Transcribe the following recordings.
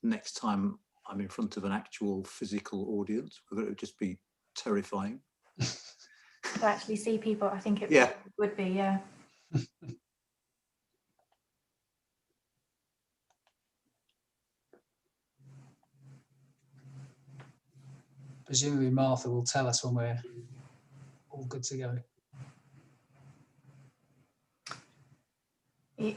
next time I'm in front of an actual physical audience, whether it would just be terrifying. To actually see people, I think it would be, yeah. Presumably Martha will tell us when we're all good to go. Yeah.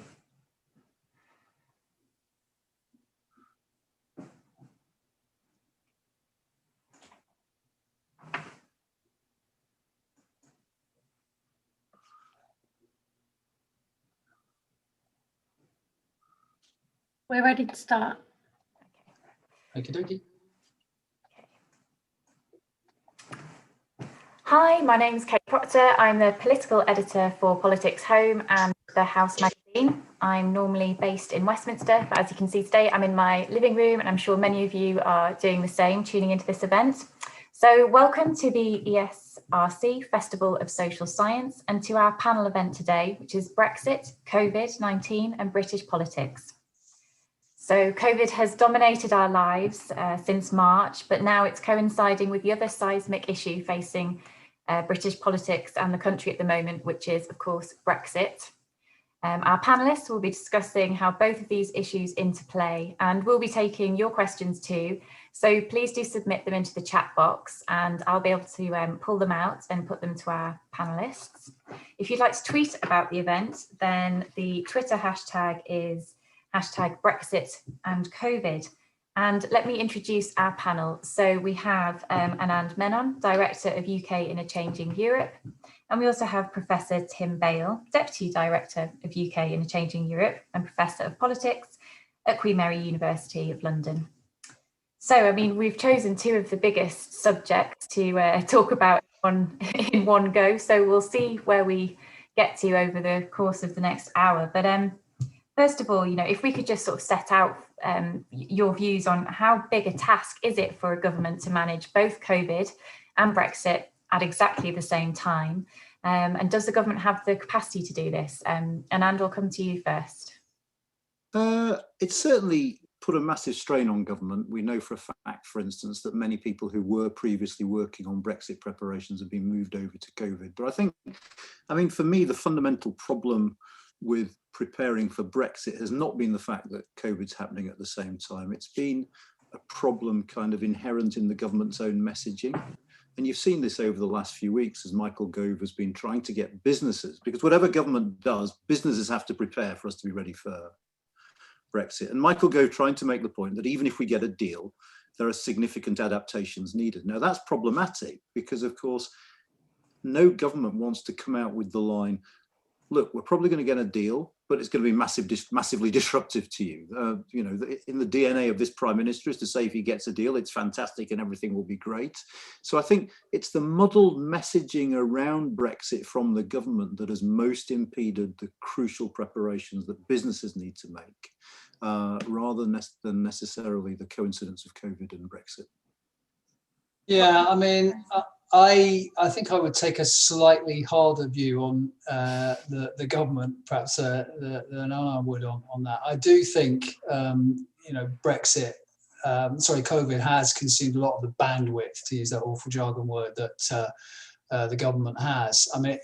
We're ready to start. Okie dokie. Hi, my name's Kate Proctor. I'm the political editor for Politics Home and the House magazine. I'm normally based in Westminster, but as you can see today, I'm in my living room, and I'm sure many of you are doing the same, tuning into this event. So welcome to the ESRC Festival of Social Science and to our panel event today, which is Brexit, COVID-19 and British politics. So COVID has dominated our lives since March, but now it's coinciding with the other seismic issue facing British politics and the country at the moment, which is, of course, Brexit. Our panelists will be discussing how both of these issues interplay, and we'll be taking your questions too. So please do submit them into the chat box and I'll be able to pull them out and put them to our panelists. If you'd like to tweet about the event, then the Twitter hashtag is #Brexit and COVID. And let me introduce our panel. So we have Anand Menon, Director of UK in a Changing Europe. And we also have Professor Tim Bale, Deputy Director of UK in a Changing Europe and Professor of Politics at Queen Mary University of London. So, I mean, we've chosen two of the biggest subjects to talk about in one go. So we'll see where we get to over the course of the next hour. But first of all, you know, if we could just sort of set out your views on how big a task is it for a government to manage both COVID and Brexit at exactly the same time? And does the government have the capacity to do this? Anand, will come to you first. It's certainly put a massive strain on government. We know for a fact, for instance, that many people who were previously working on Brexit preparations have been moved over to COVID. But I mean, for me, the fundamental problem with preparing for Brexit has not been the fact that COVID's happening at the same time. It's been a problem kind of inherent in the government's own messaging. And you've seen this over the last few weeks as Michael Gove has been trying to get businesses, because whatever government does, businesses have to prepare for us to be ready for Brexit. And Michael Gove trying to make the point that even if we get a deal, there are significant adaptations needed. Now that's problematic because, of course, no government wants to come out with the line, look, we're probably going to get a deal, but it's going to be massively disruptive to you. You know, in the DNA of this prime minister is to say if he gets a deal, it's fantastic and everything will be great. So I think it's the muddled messaging around Brexit from the government that has most impeded the crucial preparations that businesses need to make, rather than necessarily the coincidence of COVID and Brexit. Yeah, I mean, I think I would take a slightly harder view on the government, perhaps than Anand would on that. I do think, you know, COVID has consumed a lot of the bandwidth, to use that awful jargon word, that the government has. I mean,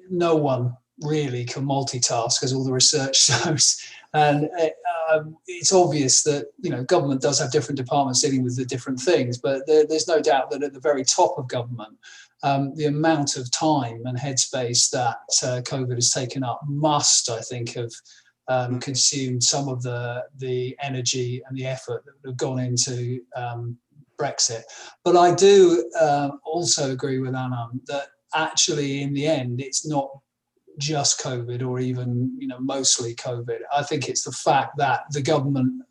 no one really can multitask, as all the research shows. And it's obvious that, you know, government does have different departments dealing with the different things, but there's no doubt that at the very top of government, the amount of time and headspace that COVID has taken up must, I think, have consumed some of the energy and the effort that would have gone into Brexit. But I do also agree with Anand that actually, in the end, it's not just COVID or even, you know, mostly COVID. I think it's the fact that the government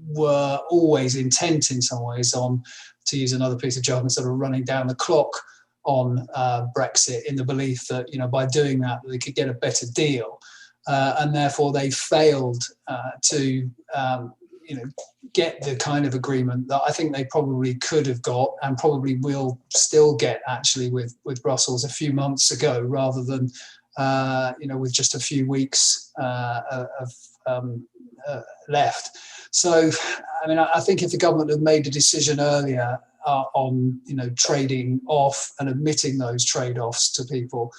were always intent in some ways on, to use another piece of jargon, sort of running down the clock on Brexit in the belief that, you know, by doing that they could get a better deal, and therefore they failed to you know, get the kind of agreement that I think they probably could have got and probably will still get actually with Brussels a few months ago, rather than you know, with just a few weeks of left. So, I mean, I think if the government had made a decision earlier on, trading off and admitting those trade-offs to people,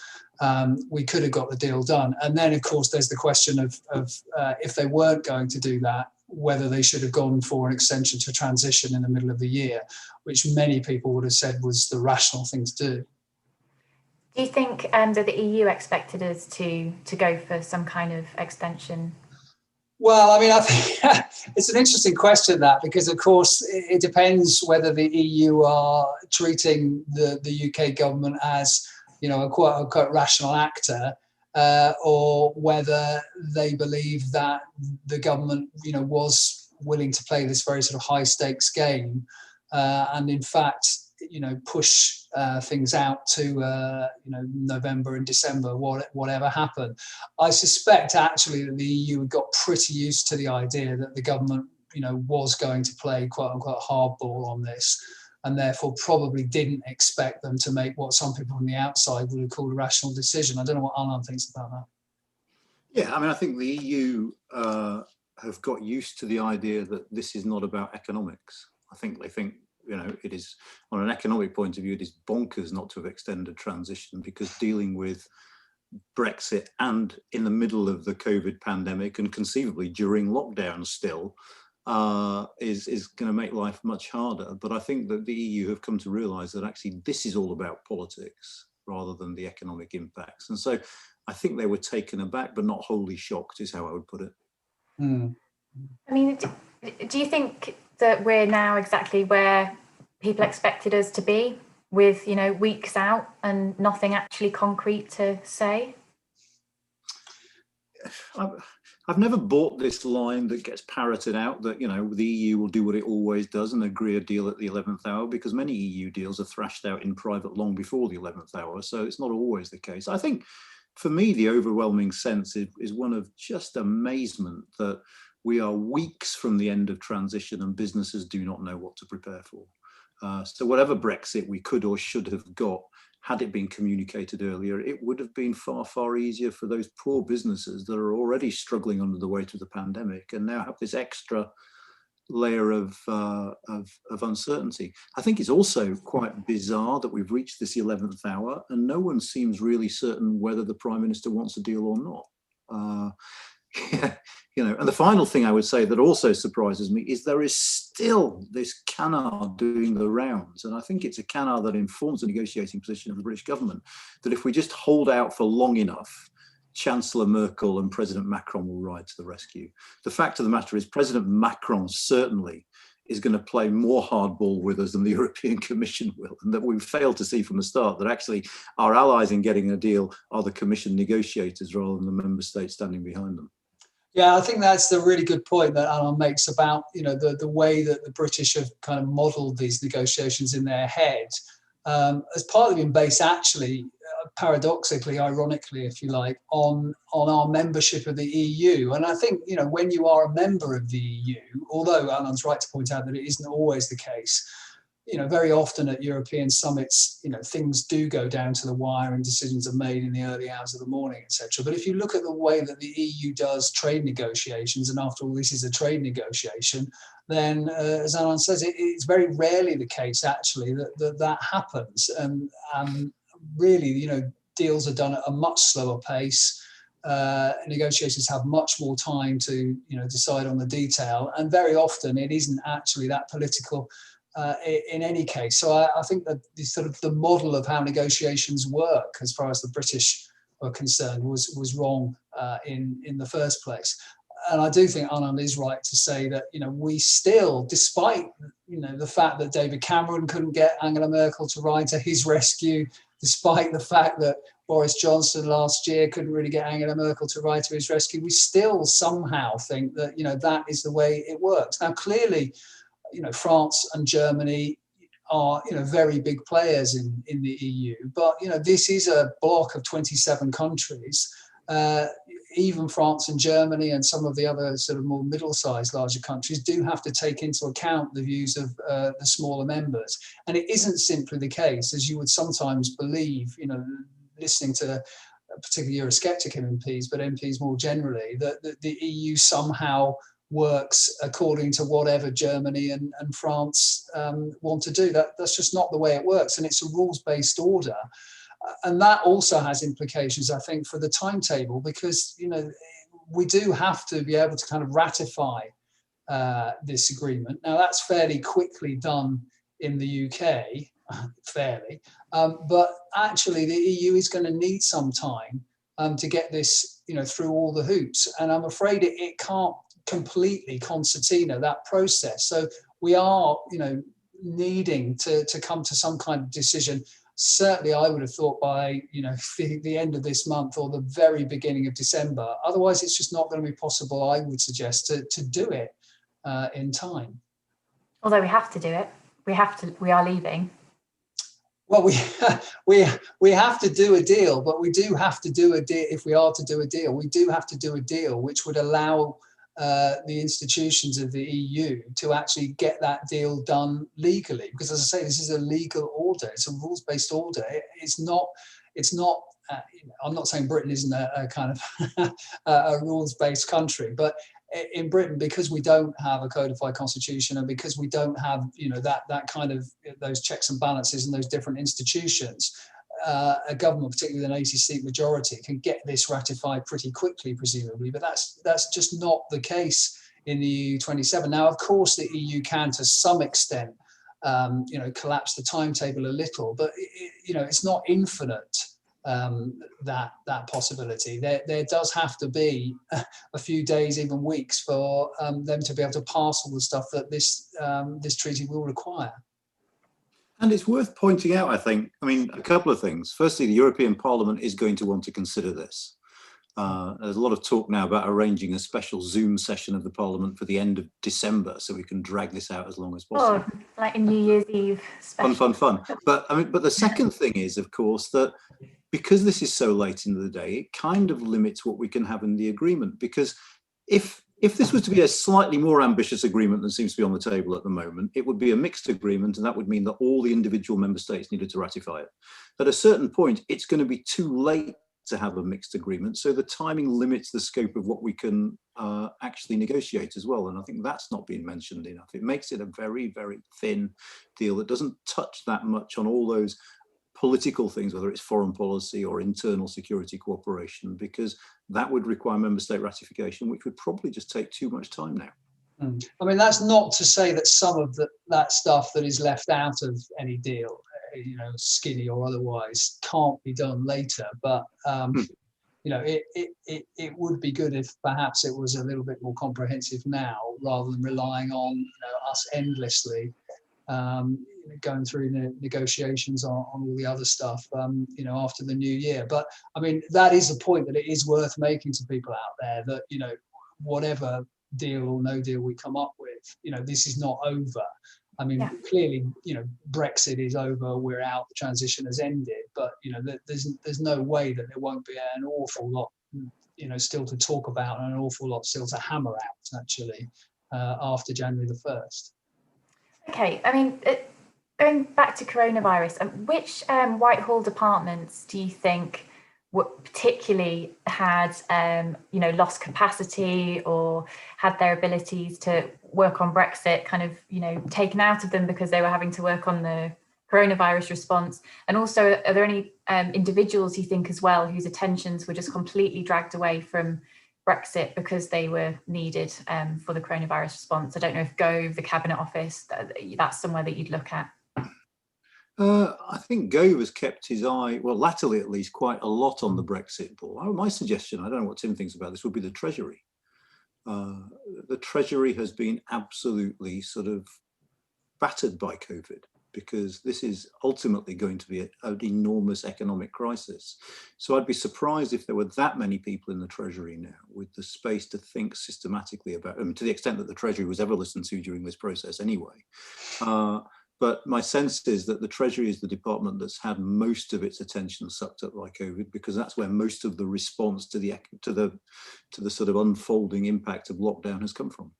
we could have got the deal done. And then, of course, there's the question of if they weren't going to do that, whether they should have gone for an extension to transition in the middle of the year, which many people would have said was the rational thing to do. Do you think that the EU expected us to go for some kind of extension? Well, I mean, I think it's an interesting question, that, because, of course, it depends whether the EU are treating the UK government as, a quote-unquote rational actor, or whether they believe that the government, was willing to play this very sort of high-stakes game, and, in fact, push things out to November and December, whatever happened. I suspect actually that the EU had got pretty used to the idea that the government was going to play quote unquote hardball on this, and therefore probably didn't expect them to make what some people from the outside would have called a rational decision. I don't know what Anand thinks about that. Yeah, I mean, I think the EU have got used to the idea that this is not about economics. I think they think, it is, on an economic point of view, it is bonkers not to have extended transition, because dealing with Brexit and in the middle of the COVID pandemic, and conceivably during lockdown still, is going to make life much harder. But I think that the EU have come to realise that actually this is all about politics rather than the economic impacts. And so I think they were taken aback, but not wholly shocked, is how I would put it. Mm. I mean, do you think that we're now exactly where people expected us to be, with weeks out and nothing actually concrete to say? I've never bought this line that gets parroted out that the EU will do what it always does and agree a deal at the 11th hour, because many EU deals are thrashed out in private long before the 11th hour, so it's not always the case. I think for me the overwhelming sense is one of just amazement that we are weeks from the end of transition and businesses do not know what to prepare for. So whatever Brexit we could or should have got, had it been communicated earlier, it would have been far, far easier for those poor businesses that are already struggling under the weight of the pandemic and now have this extra layer of uncertainty. I think it's also quite bizarre that we've reached this 11th hour and no one seems really certain whether the Prime Minister wants a deal or not. And the final thing I would say that also surprises me is there is still this canard doing the rounds. And I think it's a canard that informs the negotiating position of the British government, that if we just hold out for long enough, Chancellor Merkel and President Macron will ride to the rescue. The fact of the matter is President Macron certainly is going to play more hardball with us than the European Commission will, and that we've failed to see from the start that actually our allies in getting a deal are the Commission negotiators rather than the member states standing behind them. Yeah, I think that's the really good point that Anand makes about the way that the British have kind of modelled these negotiations in their head, has partly been based actually, paradoxically, ironically, if you like, on our membership of the EU. And I think when you are a member of the EU, although Anand's right to point out that it isn't always the case, very often at European summits, things do go down to the wire and decisions are made in the early hours of the morning, etc. But if you look at the way that the EU does trade negotiations, and after all, this is a trade negotiation, then, as Anand says, it's very rarely the case, actually, that happens. And really, deals are done at a much slower pace. Negotiations have much more time to, decide on the detail. And very often it isn't actually that political in any case. So I think that the model of how negotiations work, as far as the British were concerned, was wrong in the first place. And I do think Anand is right to say that we still, despite the fact that David Cameron couldn't get Angela Merkel to ride to his rescue, despite the fact that Boris Johnson last year couldn't really get Angela Merkel to ride to his rescue, we still somehow think that that is the way it works. Now, clearly, France and Germany are very big players in the EU, but this is a bloc of 27 countries. Even France and Germany and some of the other sort of more middle-sized larger countries do have to take into account the views of the smaller members. And it isn't simply the case, as you would sometimes believe, listening to particularly Eurosceptic MPs, but MPs more generally, that the EU somehow works according to whatever Germany and France want to do. That's just not the way it works, and it's a rules-based order. And that also has implications, I think, for the timetable, because, you know, we do have to be able to kind of ratify this agreement. Now, that's fairly quickly done in the UK, fairly, but actually the EU is going to need some time to get this, you know, through all the hoops. And I'm afraid it can't completely concertina that process. So we are, you know, needing to come to some kind of decision. Certainly, I would have thought by, you know, the end of this month or the very beginning of December. Otherwise, it's just not going to be possible, I would suggest, to do it in time. Although we have to do it. We are leaving. Well, we have to do a deal, but we do have to do a deal. If we are to do a deal, we do have to do a deal which would allow the institutions of the EU to actually get that deal done legally. Because, as I say, this is a legal order. It's a rules-based order. It's not. You know, I'm not saying Britain isn't a kind of a rules-based country, but in Britain, because we don't have a codified constitution, and because we don't have, you know, that kind of those checks and balances and those different institutions, a government, particularly with an 80-seat majority, can get this ratified pretty quickly, presumably. But that's just not the case in the EU 27. Now, of course, the EU can, to some extent, you know, collapse the timetable a little, but you know, it's not infinite. That possibility. There does have to be a few days, even weeks, for them to be able to pass all the stuff that this treaty will require. And it's worth pointing out, I think, I mean, a couple of things. Firstly, the European Parliament is going to want to consider this. There's a lot of talk now about arranging a special Zoom session of the Parliament for the end of December, so we can drag this out as long as possible. Oh, like a New Year's Eve special. Fun. But I mean, but the second thing is, of course, that because this is so late in the day, it kind of limits what we can have in the agreement. Because if this was to be a slightly more ambitious agreement than seems to be on the table at the moment, it would be a mixed agreement, and that would mean that all the individual member states needed to ratify it. At a certain point, it's going to be too late to have a mixed agreement, so the timing limits the scope of what we can actually negotiate as well. And I think that's not been mentioned enough. It makes it a very, very thin deal that doesn't touch that much on all those political things, whether it's foreign policy or internal security cooperation, because that would require member state ratification, which would probably just take too much time now. I mean, that's not to say that some of that stuff that is left out of any deal, you know, skinny or otherwise, can't be done later. But you know, it would be good if perhaps it was a little bit more comprehensive now, rather than relying on, you know, us endlessly going through negotiations on all the other stuff, you know, after the new year. But I mean, that is a point that it is worth making to people out there, that, you know, whatever deal or no deal we come up with, you know, this is not over. I mean, clearly, you know, Brexit is over, we're out, the transition has ended, but, you know, there's no way that there won't be an awful lot, you know, still to talk about, and an awful lot still to hammer out, actually, after January the 1st. Okay, I mean, going back to coronavirus, which Whitehall departments do you think particularly had, you know, lost capacity or had their abilities to work on Brexit kind of, you know, taken out of them because they were having to work on the coronavirus response? And also, are there any individuals you think as well whose attentions were just completely dragged away from Brexit because they were needed for the coronavirus response? I don't know if Gove, the Cabinet Office, that's somewhere that you'd look at. I think Gove has kept his eye, well, latterly at least, quite a lot on the Brexit ball. My suggestion, I don't know what Tim thinks about this, would be the Treasury. The Treasury has been absolutely sort of battered by COVID, because this is ultimately going to be an enormous economic crisis. So I'd be surprised if there were that many people in the Treasury now with the space to think systematically about, to the extent that the Treasury was ever listened to during this process anyway. But my sense is that the Treasury is the department that's had most of its attention sucked up by COVID, because that's where most of the response to the sort of unfolding impact of lockdown has come from.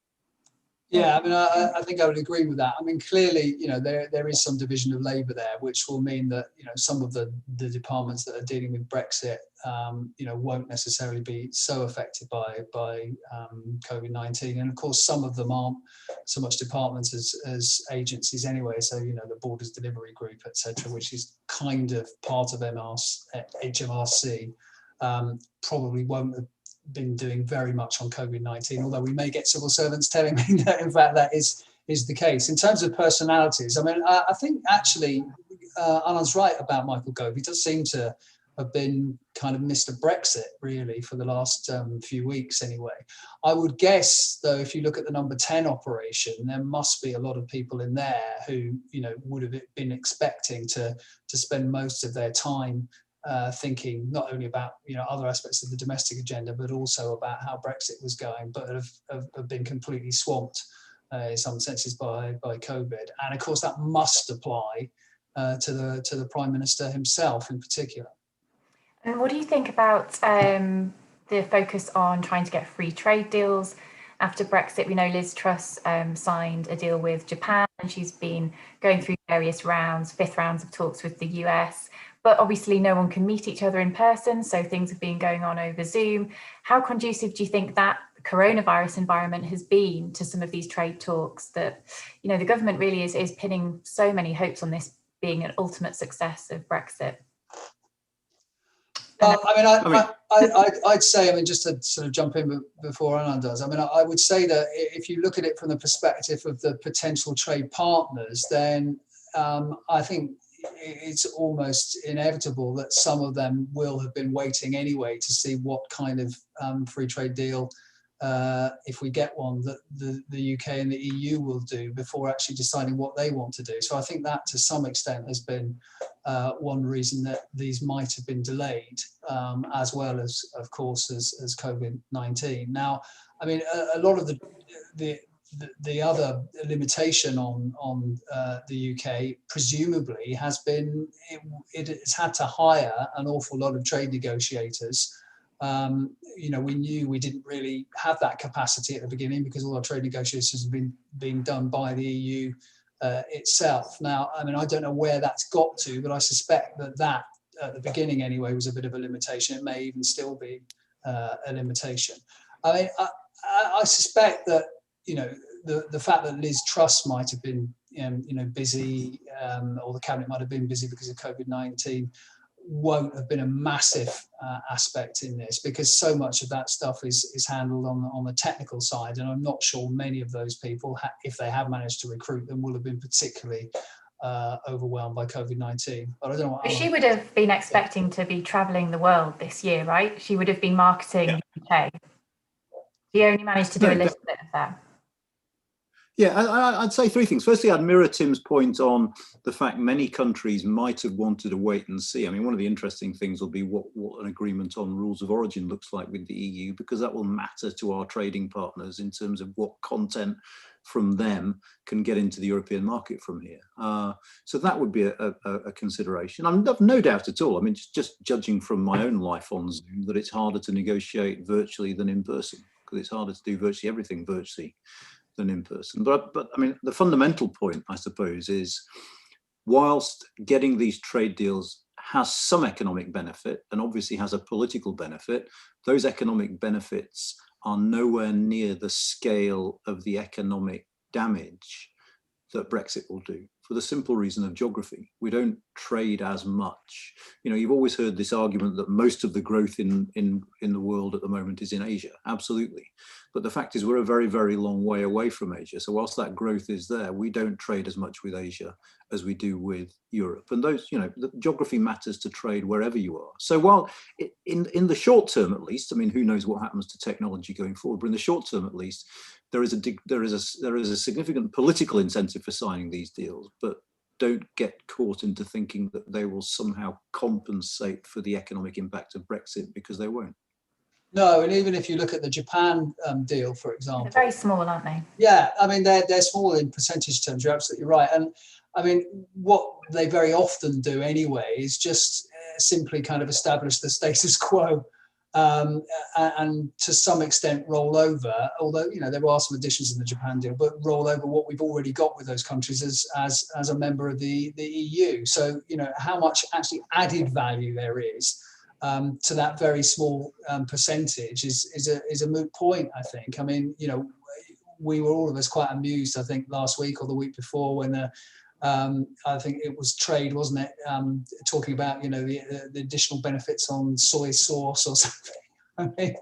Yeah, I mean, I think I would agree with that. I mean, clearly, there is some division of labour there, which will mean that, some of the departments that are dealing with Brexit, won't necessarily be so affected by COVID-19. And of course, some of them aren't so much departments as agencies anyway. So, the Borders Delivery Group, etc., which is kind of part of HMRC, probably won't have been doing very much on COVID-19, although we may get civil servants telling me that in fact that is the case. In terms of personalities, I mean, I think actually Anand's right about Michael Gove. He does seem to have been kind of Mr. Brexit really for the last few weeks anyway. I would guess though, if you look at the number 10 operation, there must be a lot of people in there who would have been expecting to spend most of their time thinking not only about other aspects of the domestic agenda, but also about how Brexit was going, but have been completely swamped in some senses by COVID. And of course, that must apply to the Prime Minister himself in particular. And what do you think about the focus on trying to get free trade deals after Brexit? We know Liz Truss signed a deal with Japan, and she's been going through various fifth rounds of talks with the US. But obviously no one can meet each other in person, so things have been going on over Zoom. How conducive do you think that coronavirus environment has been to some of these trade talks that, the government really is pinning so many hopes on this being an ultimate success of Brexit? I'd say, just to sort of jump in before Anand does, I would say that if you look at it from the perspective of the potential trade partners, then I think it's almost inevitable that some of them will have been waiting anyway to see what kind of free trade deal, if we get one, that the UK and the EU will do before actually deciding what they want to do. So I think that to some extent has been one reason that these might have been delayed, as well as, of course, as COVID-19. Now, a lot of the other limitation on the UK presumably has been it's had to hire an awful lot of trade negotiators. We knew we didn't really have that capacity at the beginning because all our trade negotiations have been being done by the EU itself. Now, I don't know where that's got to, but I suspect that at the beginning anyway was a bit of a limitation. It may even still be a limitation. I suspect that the fact that Liz Truss might have been busy, or the cabinet might have been busy because of COVID-19, won't have been a massive aspect in this, because so much of that stuff is handled on the technical side, and I'm not sure many of those people, if they have managed to recruit them, will have been particularly overwhelmed by COVID-19. But I don't know. She would have been expecting to be travelling the world this year, right? She would have been marketing the UK. She only managed to do a little bit of that. Yeah, I'd say three things. Firstly, I'd mirror Tim's point on the fact many countries might have wanted to wait and see. One of the interesting things will be what an agreement on rules of origin looks like with the EU, because that will matter to our trading partners in terms of what content from them can get into the European market from here. So that would be a consideration. I've no doubt at all. Just judging from my own life on Zoom, that it's harder to negotiate virtually than in person, because it's harder to do virtually everything virtually than in person. But the fundamental point, I suppose, is whilst getting these trade deals has some economic benefit and obviously has a political benefit, those economic benefits are nowhere near the scale of the economic damage that Brexit will do, for the simple reason of geography. We don't trade as much. You've always heard this argument that most of the growth in the world at the moment is in Asia. Absolutely. But the fact is we're a very, very long way away from Asia. So whilst that growth is there, we don't trade as much with Asia as we do with Europe. And those, the geography matters to trade wherever you are. So while in the short term, at least, who knows what happens to technology going forward, but in the short term, at least, there is a significant political incentive for signing these deals, but don't get caught into thinking that they will somehow compensate for the economic impact of Brexit, because they won't. No, and even if you look at the Japan deal, for example, they're very small, aren't they? Yeah, they're small in percentage terms. You're absolutely right. And what they very often do anyway is just simply kind of establish the status quo and to some extent roll over, although there are some additions in the Japan deal, but roll over what we've already got with those countries as a member of the EU. So how much actually added value there is to that very small percentage is a moot point, I think. I mean, we were all of us quite amused, I think, last week or the week before when I think it was Trade, wasn't it, talking about the additional benefits on soy sauce or something.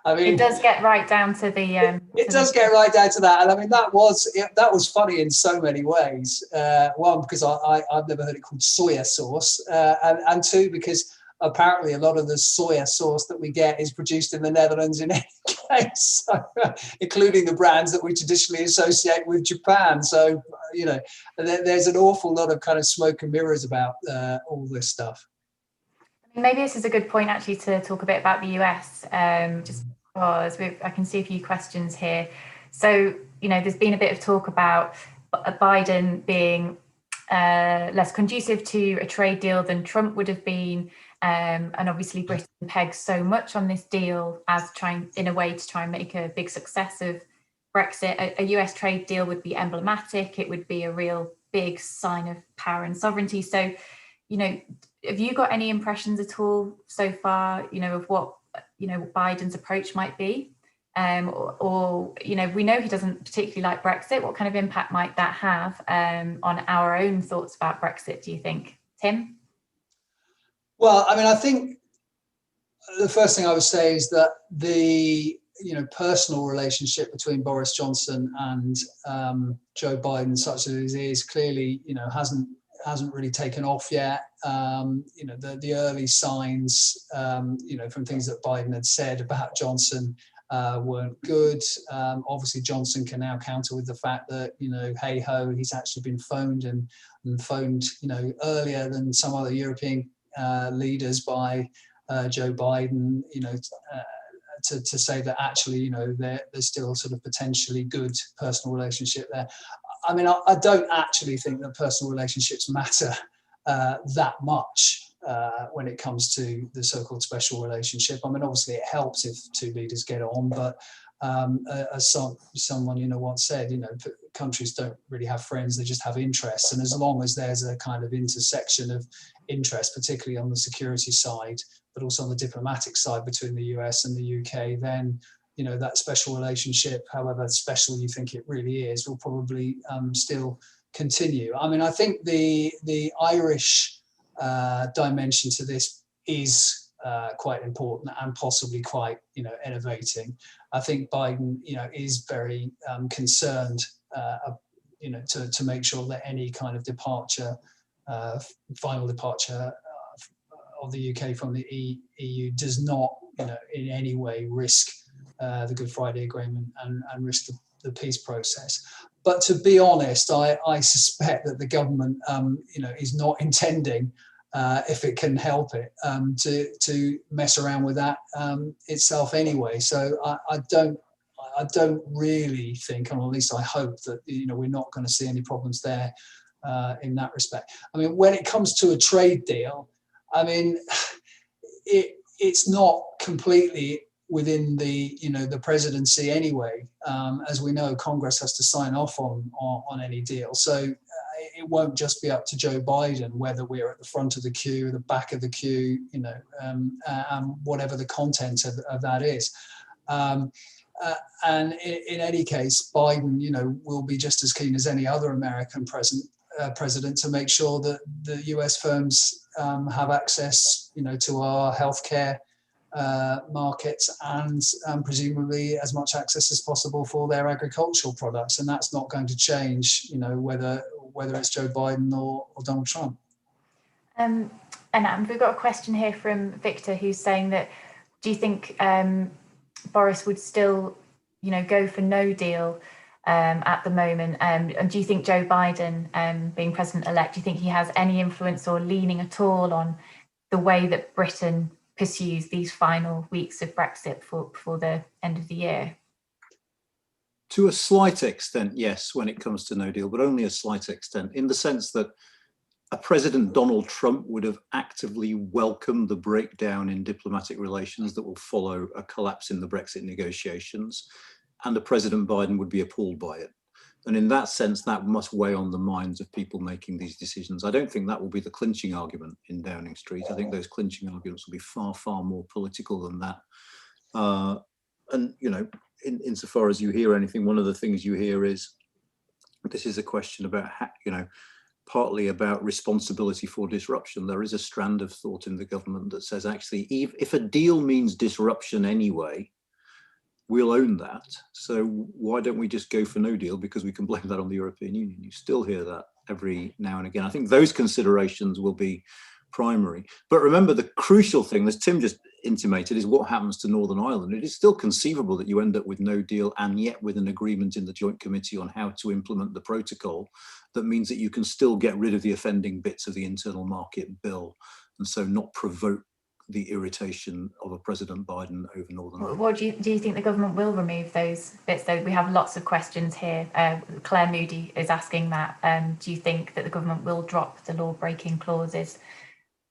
I mean, it does get right down to the. It does get right down to that, and I mean that was funny in so many ways. One, because I've never heard it called soya sauce, and two, because apparently a lot of the soya sauce that we get is produced in the Netherlands in any case, so, including the brands that we traditionally associate with Japan. So, there's an awful lot of kind of smoke and mirrors about all this stuff. Maybe this is a good point actually to talk a bit about the US, just because I can see a few questions here. So, there's been a bit of talk about Biden being less conducive to a trade deal than Trump would have been. And obviously Britain pegs so much on this deal as trying in a way to try and make a big success of Brexit. A US trade deal would be emblematic. It would be a real big sign of power and sovereignty. So, have you got any impressions at all so far, of what, Biden's approach might be? Or we know he doesn't particularly like Brexit. What kind of impact might that have on our own thoughts about Brexit, do you think? Tim? Well, I mean, I think the first thing I would say is that the personal relationship between Boris Johnson and Joe Biden, such as it is, clearly hasn't really taken off yet. The early signs, from things that Biden had said about Johnson weren't good. Obviously, Johnson can now counter with the fact that hey ho, he's actually been phoned and phoned earlier than some other European leaders by Joe Biden, to say that actually, there's still sort of potentially good personal relationship there. I mean, I don't actually think that personal relationships matter that much when it comes to the so-called special relationship. I mean, obviously it helps if two leaders get on, but as someone once said, countries don't really have friends, they just have interests. And as long as there's a kind of intersection of interest, particularly on the security side, but also on the diplomatic side between the US and the UK, then that special relationship, however special you think it really is, will probably still continue. I mean, I think the Irish dimension to this is quite important and possibly quite innovating. I think Biden is very concerned to make sure that any kind of departure, final departure of the UK from the EU does not in any way risk the Good Friday Agreement and risk the peace process. But to be honest, I suspect that the government is not intending, if it can help it, to mess around with that itself anyway. So I don't really think, and at least I hope, that we're not going to see any problems there in that respect. I mean, when it comes to a trade deal, I mean, it's not completely within the the presidency anyway. As we know, Congress has to sign off on any deal. So it won't just be up to Joe Biden whether we're at the front of the queue, the back of the queue, whatever the content of that is. And in any case, Biden, will be just as keen as any other American president to make sure that the US firms have access, to our healthcare markets and presumably as much access as possible for their agricultural products. And that's not going to change, whether it's Joe Biden or Donald Trump. And we've got a question here from Victor, who's saying that, do you think Boris would still, go for no deal at the moment? And do you think Joe Biden, being president-elect, do you think he has any influence or leaning at all on the way that Britain pursues these final weeks of Brexit before the end of the year? To a slight extent, yes, when it comes to no deal, but only a slight extent, in the sense that a President Donald Trump would have actively welcomed the breakdown in diplomatic relations that will follow a collapse in the Brexit negotiations, and a President Biden would be appalled by it. And in that sense, that must weigh on the minds of people making these decisions. I don't think that will be the clinching argument in Downing Street. I think those clinching arguments will be far, far more political than that. And, you know, insofar as you hear anything, one of the things you hear is, this is a question about, you know, partly about responsibility for disruption. There is a strand of thought in the government that says, actually, if a deal means disruption anyway, we'll own that. So why don't we just go for no deal, because we can blame that on the European Union? You still hear that every now and again. I think those considerations will be primary. But remember, the crucial thing, as Tim just intimated, is what happens to Northern Ireland. It is still conceivable that you end up with no deal, and yet with an agreement in the Joint Committee on how to implement the protocol that means that you can still get rid of the offending bits of the internal market bill, and so not provoke the irritation of a President Biden over Northern Ireland. What do you think the government will remove those bits? Though we have lots of questions here. Claire Moody is asking that. Do you think that the government will drop the law-breaking clauses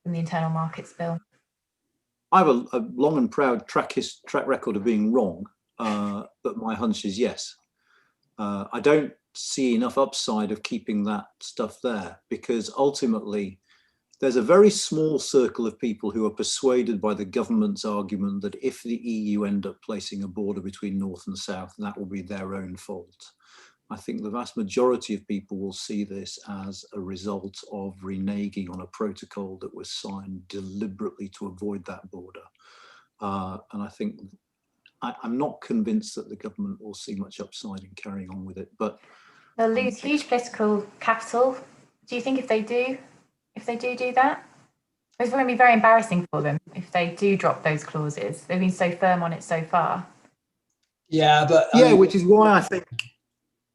in the internal markets bill? I have a long and proud track record of being wrong, but my hunch is yes. I don't see enough upside of keeping that stuff there, because ultimately there's a very small circle of people who are persuaded by the government's argument that if the EU end up placing a border between North and South, that will be their own fault. I think the vast majority of people will see this as a result of reneging on a protocol that was signed deliberately to avoid that border. And I think I'm not convinced that the government will see much upside in carrying on with it. But they'll lose huge political capital. Do you think if they do that, it's going to be very embarrassing for them if they do drop those clauses? They've been so firm on it so far. Yeah, but yeah, which is why I think.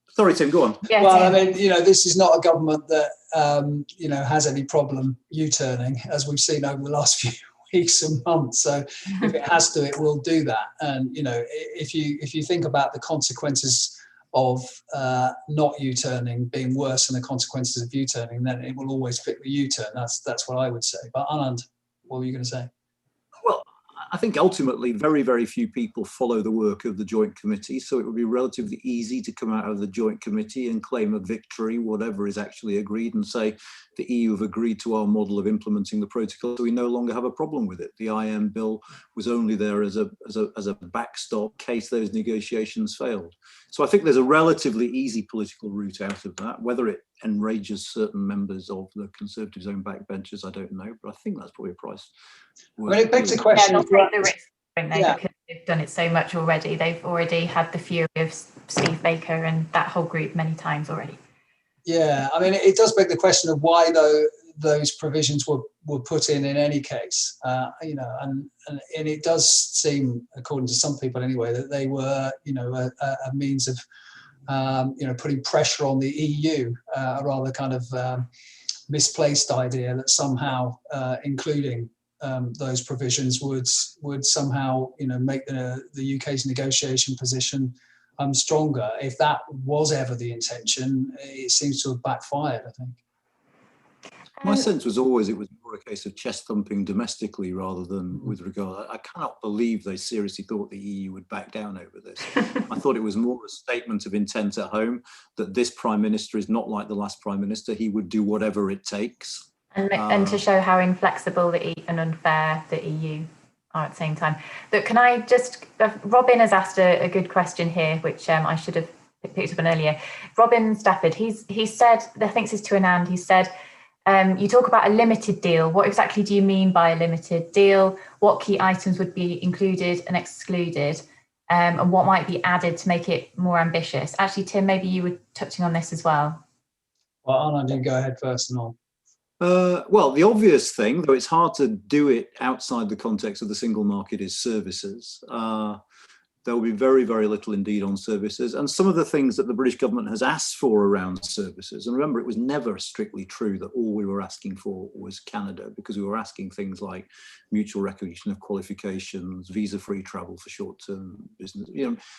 Sorry, Tim, go on. Yeah, well, Tim. I mean, you know, this is not a government that you know, has any problem U-turning, as we've seen over the last few weeks and months. So if it has to, it will do that. And you know, if you think about the consequences of not U-turning being worse than the consequences of U-turning, then it will always pick the U-turn. That's what I would say. But Anand, what were you going to say? Well, I think ultimately very, very few people follow the work of the Joint Committee, so it would be relatively easy to come out of the Joint Committee and claim a victory, whatever is actually agreed, and say the EU have agreed to our model of implementing the protocol, so we no longer have a problem with it. The IM bill was only there as a backstop in case those negotiations failed. So I think there's a relatively easy political route out of that. Whether it enrages certain members of the Conservatives' own backbenchers, I don't know, but I think that's probably a price. I mean, it begs the question. Yeah, they'll take the risk, won't they? Yeah. Because they've done it so much already. They've already had the fury of Steve Baker and that whole group many times already. Yeah, I mean, it does beg the question of why those provisions were put in any case. You know, and it does seem, according to some people anyway, that they were, you know, a means of you know, putting pressure on the EU, a rather kind of misplaced idea that somehow including those provisions would somehow, you know, make the UK's negotiation position stronger. If that was ever the intention, it seems to have backfired, I think. My sense was always it was more a case of chest thumping domestically rather than with regard. I cannot believe they seriously thought the EU would back down over this. I thought it was more a statement of intent at home that this Prime Minister is not like the last Prime Minister. He would do whatever it takes. And to show how inflexible and unfair the EU are at the same time. But can I just, Robin has asked a good question here, which I should have picked up on earlier. Robin Stafford, he said, I think this is to Anand, he said, you talk about a limited deal. What exactly do you mean by a limited deal? What key items would be included and excluded? And what might be added to make it more ambitious? Actually, Tim, maybe you were touching on this as well. Well, Anand, you go ahead first and all. Well, the obvious thing, though it's hard to do it outside the context of the single market, is services. There will be very, very little indeed on services. And some of the things that the British government has asked for around services, and remember, it was never strictly true that all we were asking for was Canada, because we were asking things like mutual recognition of qualifications, visa-free travel for short-term business,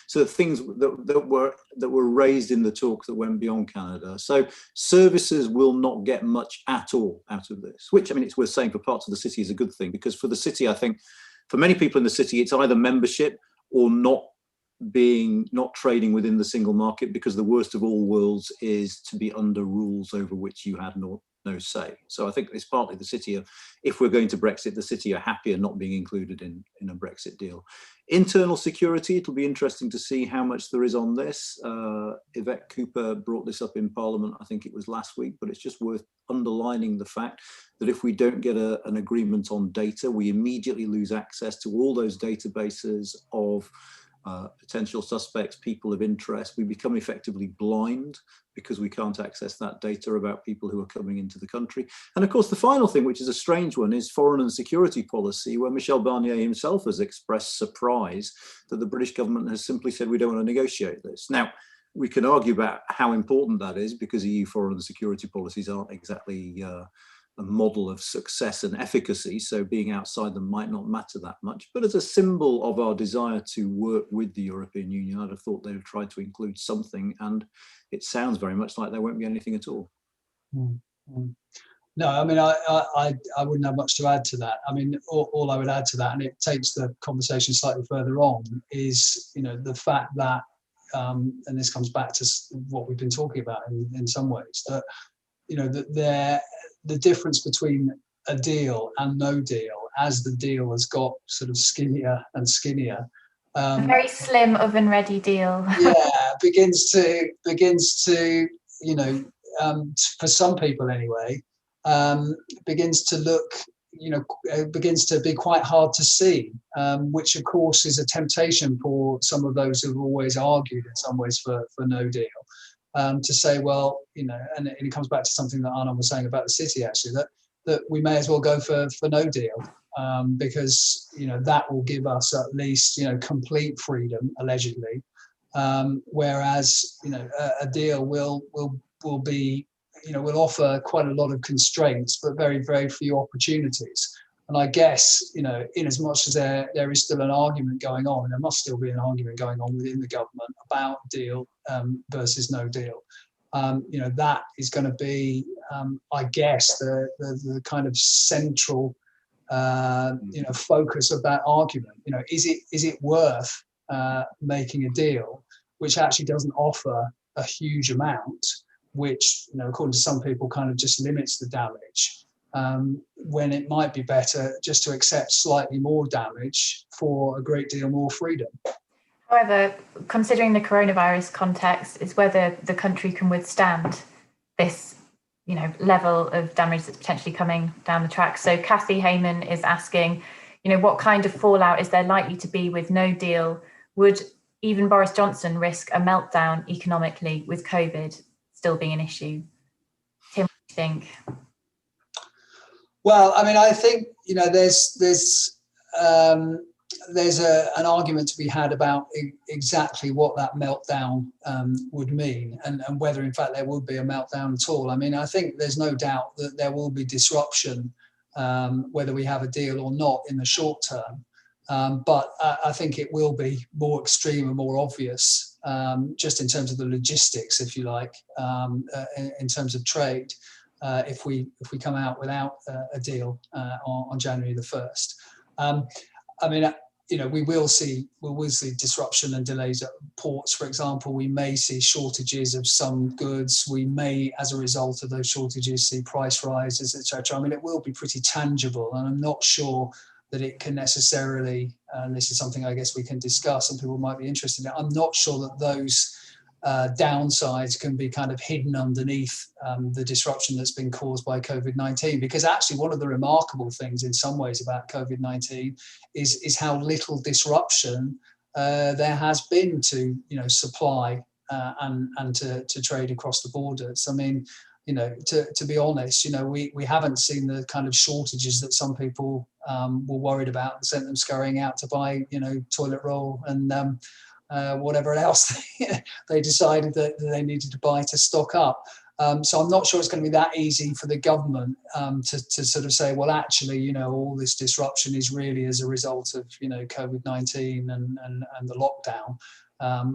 so things that were raised in the talk that went beyond Canada. So services will not get much at all out of this, which, I mean, it's worth saying for parts of the city is a good thing, because for the city, I think, for many people in the city, it's either membership or not trading within the single market, because the worst of all worlds is to be under rules over which you had no say. So I think it's partly the city if we're going to Brexit, the city are happier not being included in a Brexit deal. Internal security, it'll be interesting to see how much there is on this. Yvette Cooper brought this up in Parliament, I think it was last week, but it's just worth underlining the fact that if we don't get an agreement on data, we immediately lose access to all those databases of potential suspects, people of interest. We become effectively blind because we can't access that data about people who are coming into the country. And of course, the final thing, which is a strange one, is foreign and security policy, where Michel Barnier himself has expressed surprise that the British government has simply said, we don't want to negotiate this. Now, we can argue about how important that is, because EU foreign and security policies aren't exactly a model of success and efficacy, so being outside them might not matter that much. But as a symbol of our desire to work with the European Union, I'd have thought they would try to include something, and it sounds very much like there won't be anything at all. Mm-hmm. No, I mean, I wouldn't have much to add to that. I mean, all I would add to that, and it takes the conversation slightly further on, is, the fact that, and this comes back to what we've been talking about in some ways, that, that the difference between a deal and no deal, as the deal has got sort of skinnier and skinnier. A very slim oven-ready deal. Yeah, begins to for some people anyway, begins to look, begins to be quite hard to see, which of course is a temptation for some of those who've always argued in some ways for no deal. To say, well, and it comes back to something that Anand was saying about the city, actually, that we may as well go for no deal, because that will give us at least complete freedom, allegedly, whereas a deal will be will offer quite a lot of constraints, but very, very few opportunities. And I guess, in as much as there is still an argument going on, and there must still be an argument going on within the government about deal versus no deal, that is going to be, I guess, the kind of central, focus of that argument. Is it worth making a deal which actually doesn't offer a huge amount, which, according to some people, kind of just limits the damage? When it might be better just to accept slightly more damage for a great deal more freedom. However, considering the coronavirus context, is whether the country can withstand this, level of damage that's potentially coming down the track. So Kathy Heyman is asking, what kind of fallout is there likely to be with no deal? Would even Boris Johnson risk a meltdown economically with COVID still being an issue? Tim, what do you think? Well, I mean, I think there's an argument to be had about exactly what that meltdown would mean, and whether in fact there would be a meltdown at all. I mean, I think there's no doubt that there will be disruption, whether we have a deal or not in the short term. But I think it will be more extreme and more obvious, just in terms of the logistics, if you like, in terms of trade. If we come out without a deal on January the 1st, I mean, we will see disruption and delays at ports, for example. We may see shortages of some goods. We may, as a result of those shortages, see price rises, etc. I mean, it will be pretty tangible, and I'm not sure that it can necessarily, and this is something I guess we can discuss and people might be interested in, I'm not sure that those downsides can be kind of hidden underneath the disruption that's been caused by COVID-19, because actually one of the remarkable things in some ways about COVID-19 is how little disruption there has been to supply and to trade across the borders. I mean, to be honest, we haven't seen the kind of shortages that some people were worried about and sent them scurrying out to buy, toilet roll and whatever else they decided that they needed to buy to stock up. So I'm not sure it's going to be that easy for the government to sort of say, well, actually, all this disruption is really as a result of, COVID-19 and the lockdown,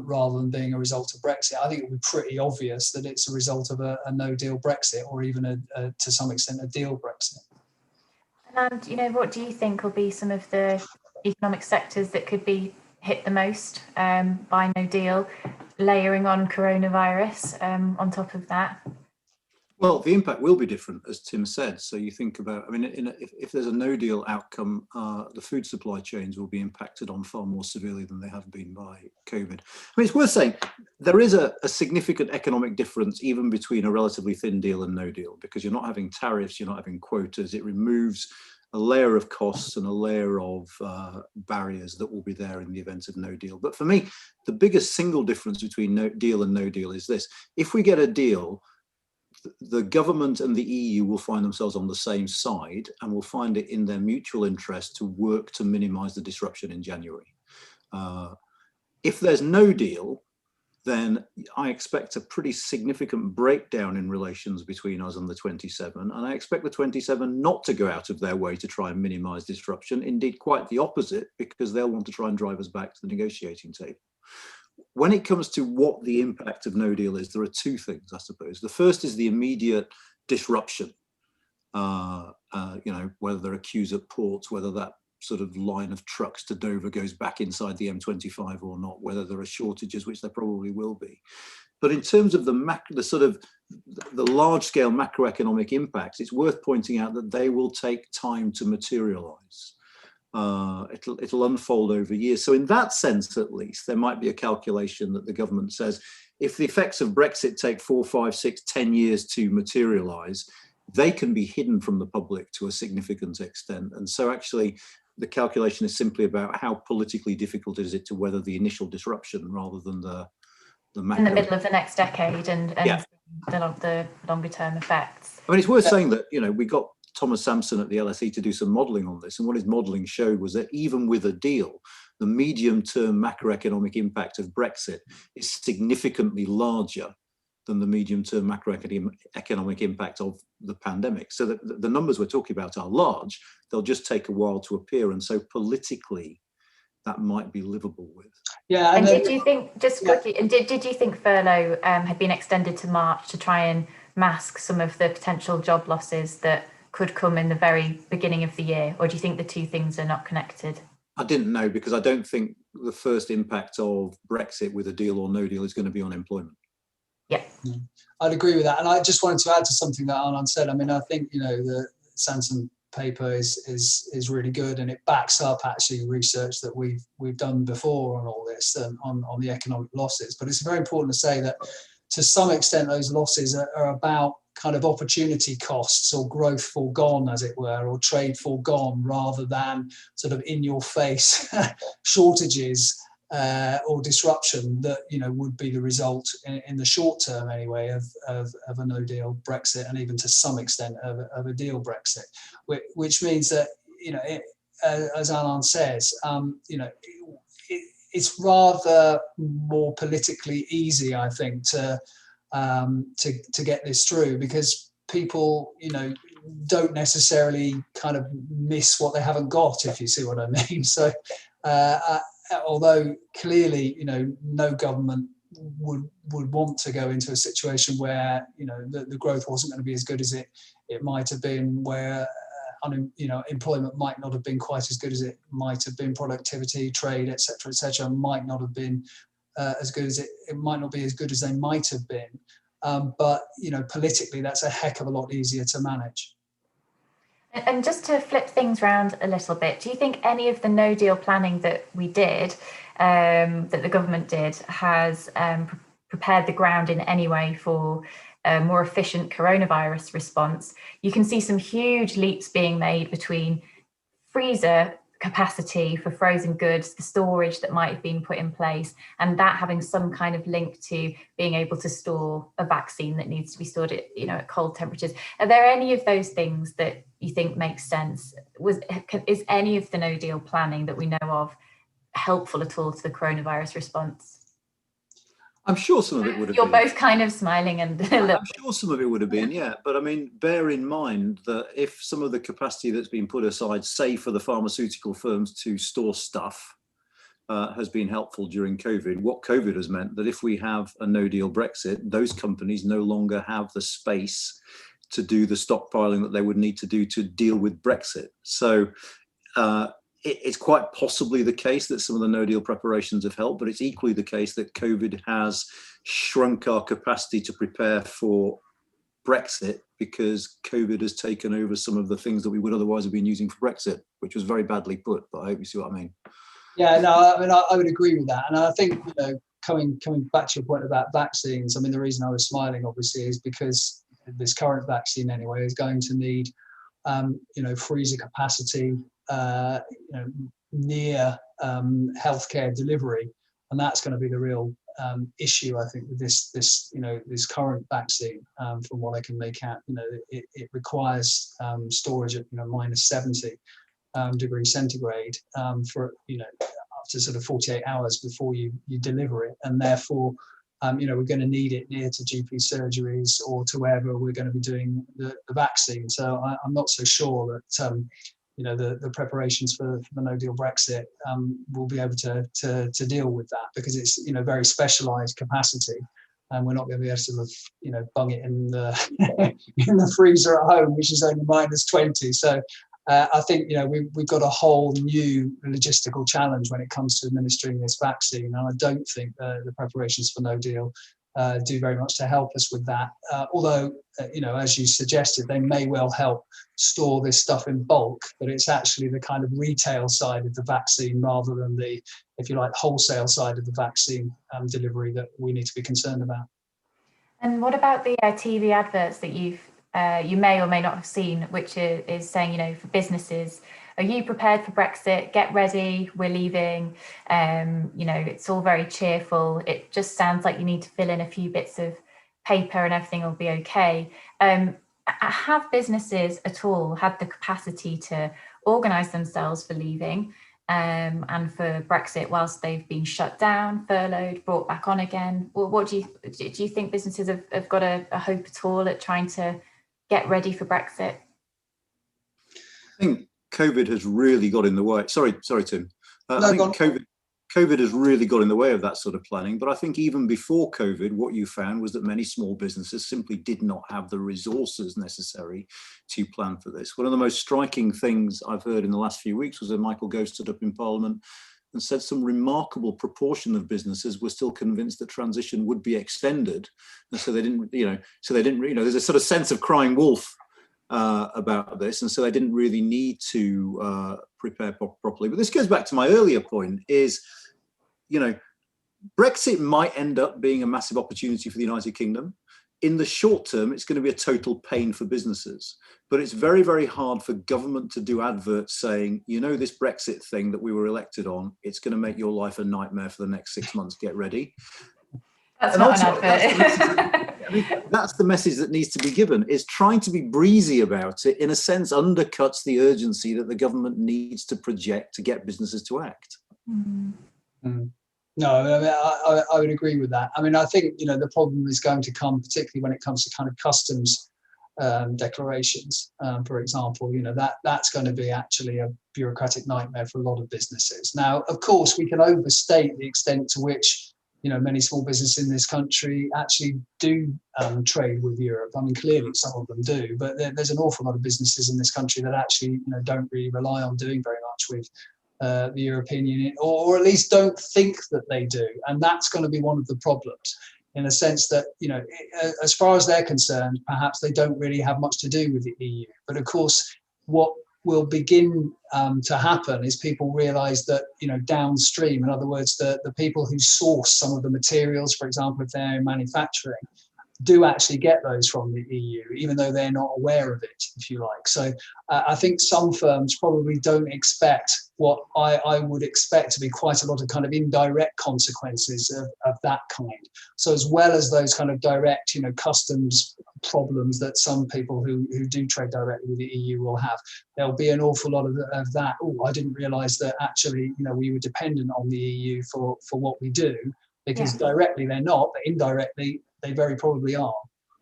rather than being a result of Brexit. I think it would be pretty obvious that it's a result of a no-deal Brexit, or even to some extent a deal Brexit. And what do you think will be some of the economic sectors that could be hit the most by no deal, layering on coronavirus on top of that? Well, the impact will be different, as Tim said. So you think about, if there's a no deal outcome, the food supply chains will be impacted on far more severely than they have been by COVID. It's worth saying there is a significant economic difference even between a relatively thin deal and no deal, because you're not having tariffs, you're not having quotas. It removes a layer of costs and a layer of barriers that will be there in the event of no deal. But for me, the biggest single difference between no deal and no deal is this: if we get a deal, the government and the EU will find themselves on the same side and will find it in their mutual interest to work to minimise the disruption in January. If there's no deal, then I expect a pretty significant breakdown in relations between us and the 27. And I expect the 27 not to go out of their way to try and minimise disruption. Indeed, quite the opposite, because they'll want to try and drive us back to the negotiating table. When it comes to what the impact of no deal is, there are two things, I suppose. The first is the immediate disruption, whether there are queues at ports, whether that sort of line of trucks to Dover goes back inside the M25 or not, whether there are shortages, which there probably will be. But in terms of the large-scale macroeconomic impacts, it's worth pointing out that they will take time to materialise. It'll unfold over years. So in that sense, at least, there might be a calculation that the government says, if the effects of Brexit take 4, 5, 6, 10 years to materialise, they can be hidden from the public to a significant extent. And so actually, the calculation is simply about how politically difficult is it to weather the initial disruption rather than the macro. In the middle of the next decade and yeah. the longer term effects. It's worth saying that, we got Thomas Sampson at the LSE to do some modelling on this, and what his modelling showed was that even with a deal, the medium-term macroeconomic impact of Brexit is significantly larger than the medium-term macroeconomic impact of the pandemic. So that the numbers we're talking about are large, they'll just take a while to appear, and so politically that might be livable with. Yeah, and did you think, just quickly, and did you think furlough had been extended to March to try and mask some of the potential job losses that could come in the very beginning of the year, or do you think the two things are not connected? I didn't know, because I don't think the first impact of Brexit with a deal or no deal is going to be on employment. Yeah. I'd agree with that. And I just wanted to add to something that Anand said. I think, the Sanson paper is really good, and it backs up actually research that we've done before on all this and on the economic losses. But it's very important to say that to some extent those losses are about kind of opportunity costs or growth foregone, as it were, or trade foregone, rather than sort of in your face shortages or disruption that would be the result in the short term anyway of a no deal Brexit, and even to some extent of a deal Brexit, which means that as Anand says, it's rather more politically easy, I think, to get this through, because people don't necessarily kind of miss what they haven't got, if you see what I mean. So although clearly no government would want to go into a situation where the growth wasn't going to be as good as it might have been, where employment might not have been quite as good as it might have been, productivity, trade, etc., might not have been as good as it might not be as good as they might have been, but politically that's a heck of a lot easier to manage. And just to flip things around a little bit, do you think any of the no deal planning that we did, that the government did, has prepared the ground in any way for a more efficient coronavirus response? You can see some huge leaps being made between freezer capacity for frozen goods, the storage that might have been put in place, and that having some kind of link to being able to store a vaccine that needs to be stored at, at cold temperatures. Are there any of those things that you think makes sense? Is any of the no deal planning that we know of helpful at all to the coronavirus response? I'm sure some of it would have You're been. both kind of smiling and I'm sure some of it would have been, yeah. But I mean, bear in mind that if some of the capacity that's been put aside, say for the pharmaceutical firms to store stuff, has been helpful during COVID, what COVID has meant that if we have a no deal Brexit, those companies no longer have the space to do the stockpiling that they would need to do to deal with Brexit. So it's quite possibly the case that some of the no deal preparations have helped, but it's equally the case that COVID has shrunk our capacity to prepare for Brexit, because COVID has taken over some of the things that we would otherwise have been using for Brexit, which was very badly put, but I hope you see what I mean. Yeah, no, I mean, I would agree with that. And I think, coming back to your point about vaccines, I mean, the reason I was smiling, obviously, is because this current vaccine, anyway, is going to need, freezer capacity, near healthcare delivery, and that's going to be the real issue, I think, with this current vaccine. From what I can make out, it requires storage at minus 70 degrees centigrade for up to sort of 48 hours before you deliver it, and therefore we're going to need it near to GP surgeries or to wherever we're going to be doing the vaccine. So I'm not so sure that the preparations for the no deal Brexit will be able to deal with that, because it's very specialised capacity, and we're not going to be able to sort of bung it in the in the freezer at home, which is only minus 20. So I think we've got a whole new logistical challenge when it comes to administering this vaccine, and I don't think the preparations for no deal do very much to help us with that. Although, as you suggested, they may well help store this stuff in bulk, but it's actually the kind of retail side of the vaccine rather than the, if you like, wholesale side of the vaccine delivery that we need to be concerned about. And what about the TV adverts that you may or may not have seen, which is saying, for businesses, are you prepared for Brexit? Get ready, we're leaving. It's all very cheerful. It just sounds like you need to fill in a few bits of paper and everything will be okay. Have businesses at all had the capacity to organise themselves for leaving and for Brexit whilst they've been shut down, furloughed, brought back on again? What do you think businesses have got a hope at all at trying to get ready for Brexit? I think COVID has really got in the way. Sorry, Tim. I think COVID has really got in the way of that sort of planning. But I think even before COVID, what you found was that many small businesses simply did not have the resources necessary to plan for this. One of the most striking things I've heard in the last few weeks was that Michael Gove stood up in Parliament and said some remarkable proportion of businesses were still convinced that transition would be extended, and so they didn't. There's a sort of sense of crying wolf about this, and so they didn't really need to prepare properly. But this goes back to my earlier point: is Brexit might end up being a massive opportunity for the United Kingdom. In the short term, it's going to be a total pain for businesses, but it's very, very hard for government to do adverts saying, this Brexit thing that we were elected on, it's going to make your life a nightmare for the next 6 months. Get ready. That's not an advert. That's the message that needs to be given, is trying to be breezy about it, in a sense, undercuts the urgency that the government needs to project to get businesses to act. Mm. No, I would agree with that. I mean, I think, the problem is going to come, particularly when it comes to kind of customs declarations, for example, that's going to be actually a bureaucratic nightmare for a lot of businesses. Now, of course, we can overstate the extent to which many small businesses in this country actually do trade with Europe. I mean, clearly some of them do, but there's an awful lot of businesses in this country that actually, don't really rely on doing very much with the European Union, or at least don't think that they do. And that's going to be one of the problems, in a sense that, as far as they're concerned, perhaps they don't really have much to do with the EU. But of course, what will begin to happen is people realise that, downstream, in other words, the people who source some of the materials, for example, if they're in manufacturing, do actually get those from the EU, even though they're not aware of it, if you like. So I think some firms probably don't expect what I would expect to be quite a lot of kind of indirect consequences of that kind. So as well as those kind of direct, customs problems that some people who do trade directly with the EU will have, there'll be an awful lot of that. Oh, I didn't realise that actually, we were dependent on the EU for what we do, because directly they're not, but indirectly they very probably are.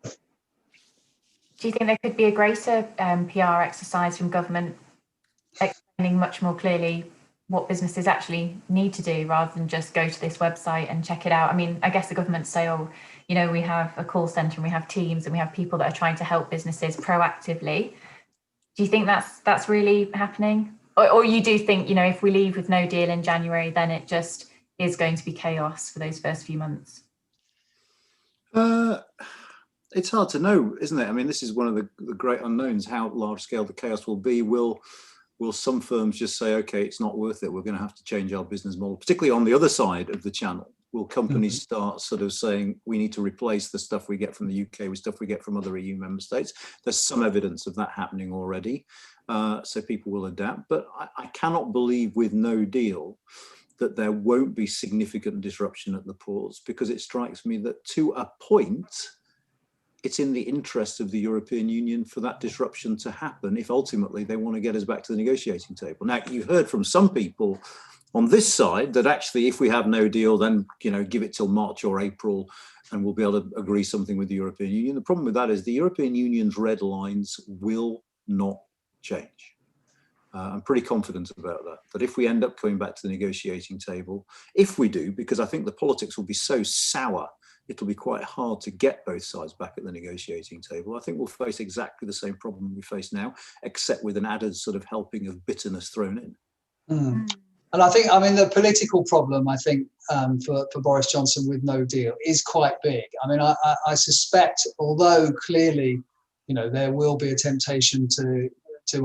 Do you think there could be a greater PR exercise from government explaining much more clearly what businesses actually need to do, rather than just go to this website and check it out? I mean, I guess the government say, oh, we have a call centre and we have teams and we have people that are trying to help businesses proactively. Do you think that's really happening? Or you do think, if we leave with no deal in January, then it just is going to be chaos for those first few months? It's hard to know, isn't it? I mean, this is one of the great unknowns, how large scale the chaos will be. Will some firms just say, okay, it's not worth it, we're going to have to change our business model, particularly on the other side of the channel? Will companies start sort of saying, we need to replace the stuff we get from the UK with stuff we get from other EU member states? There's some evidence of that happening already. So people will adapt. But I cannot believe with no deal that there won't be significant disruption at the ports, because it strikes me that to a point, it's in the interest of the European Union for that disruption to happen if ultimately they want to get us back to the negotiating table. Now, you've heard from some people on this side that actually if we have no deal, then give it till March or April and we'll be able to agree something with the European Union. The problem with that is the European Union's red lines will not change. I'm pretty confident about that if we end up coming back to the negotiating table, if we do, because I think the politics will be so sour, it'll be quite hard to get both sides back at the negotiating table. I think we'll face exactly the same problem we face now, except with an added sort of helping of bitterness thrown in. And I think, the political problem, I think, for Boris Johnson with no deal is quite big. I mean, I suspect, although clearly, there will be a temptation to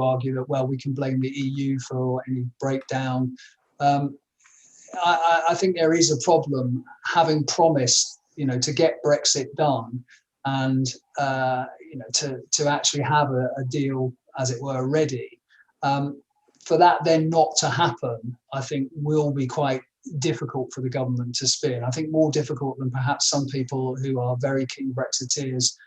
argue that, well, we can blame the EU for any breakdown. I think there is a problem, having promised, to get Brexit done and, to actually have a deal, as it were, ready. For that then not to happen, I think will be quite difficult for the government to spin. I think more difficult than perhaps some people who are very keen Brexiteers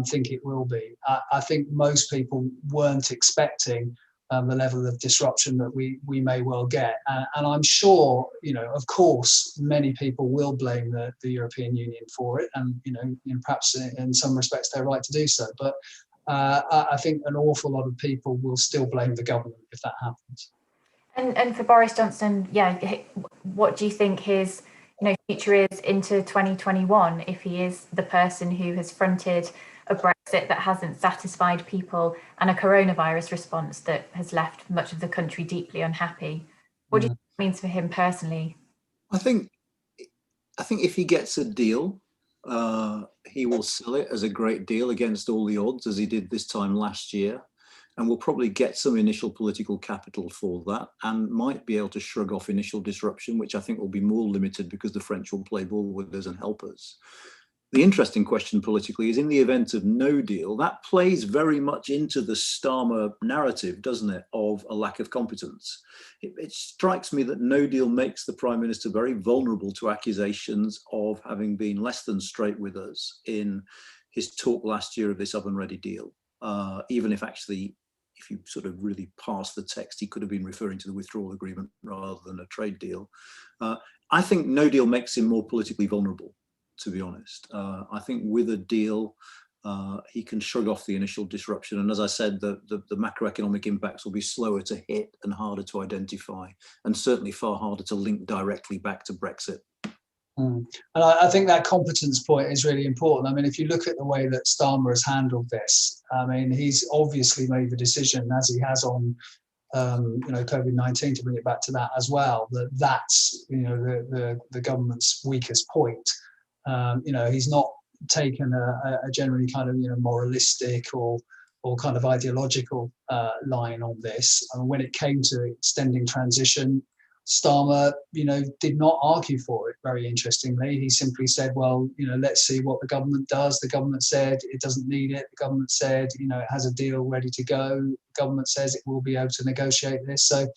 think it will be. I think most people weren't expecting the level of disruption that we may well get. And I'm sure, of course, many people will blame the European Union for it. And, perhaps in some respects they're right to do so. But I think an awful lot of people will still blame the government if that happens. And for Boris Johnson, what do you think his future is into 2021 if he is the person who has fronted a Brexit that hasn't satisfied people and a coronavirus response that has left much of the country deeply unhappy? What do you think it means for him personally? I think if he gets a deal, he will sell it as a great deal against all the odds, as he did this time last year, and will probably get some initial political capital for that and might be able to shrug off initial disruption, which I think will be more limited because the French will play ball with us and help us. The interesting question politically is, in the event of no deal, that plays very much into the Starmer narrative, doesn't it, of a lack of competence. It strikes me that no deal makes the Prime Minister very vulnerable to accusations of having been less than straight with us in his talk last year of this oven-ready deal, even if actually, if you sort of really parse the text, he could have been referring to the withdrawal agreement rather than a trade deal. I think no deal makes him more politically vulnerable, to be honest. I think with a deal, he can shrug off the initial disruption. And as I said, the macroeconomic impacts will be slower to hit and harder to identify, and certainly far harder to link directly back to Brexit. And I think that competence point is really important. I mean, if you look at the way that Starmer has handled this, I mean, he's obviously made the decision, as he has on COVID-19, to bring it back to that as well, that's the government's weakest point. He's not taken a generally kind of moralistic or kind of ideological line on this. And when it came to extending transition, Starmer, did not argue for it, very interestingly. He simply said, well, let's see what the government does. The government said it doesn't need it. The government said, it has a deal ready to go. The government says it will be able to negotiate this. So,